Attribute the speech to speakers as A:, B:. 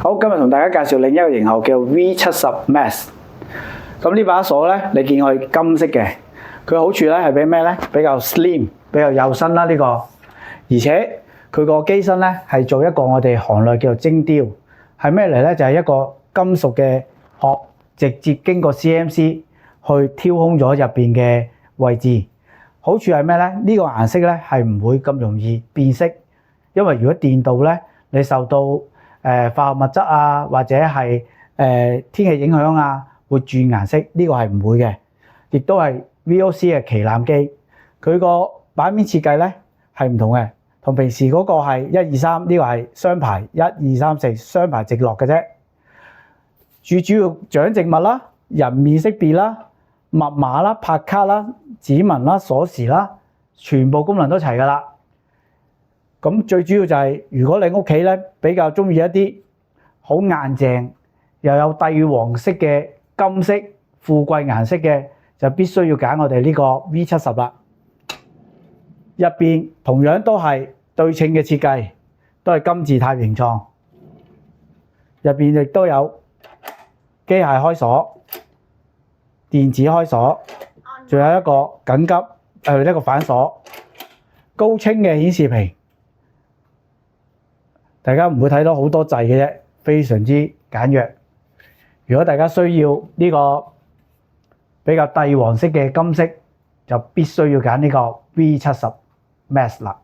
A: 好，今日同大家介紹另一個型號叫 V70 Max。咁呢把鎖咧，你見佢金色嘅，佢好處咧係俾咩咧？比較 slim， 比較幼身啦呢個，而且佢個機身咧係做一個我哋行內叫做精雕，係咩嚟咧？就係一個金屬嘅殼，直接經過 CNC 去挑空咗入邊嘅位置。好處係咩咧？呢個顏色咧係唔會咁容易變色，因為如果電鍍咧，你受到化學物質啊或者係天氣影響啊，會轉顏色。呢個係唔會嘅，亦都係 VOC 嘅旗艦機。佢個版面設計咧係唔同嘅，同平時嗰個係123，呢個係雙排1、2、3、4雙排直落嘅啫。主要長直物啦、人面識別啦、密碼啦、拍卡啦、指紋啦、鎖匙啦，全部功能都齊㗎啦。咁最主要就係，如果你屋企咧比較中意一啲好硬淨又有帝王色嘅金色富貴顏色嘅，就必須要揀我哋呢個 V70啦。入邊同樣都係對稱嘅設計，都係金字塔形狀。入邊亦都有機械開鎖、電子開鎖，仲有一個緊急一個反鎖、高清嘅顯示屏。大家唔會睇到好多掣嘅啫，非常之簡約。如果大家需要呢個比較帝王色嘅金色，就必須要揀呢個 V70 Max 啦。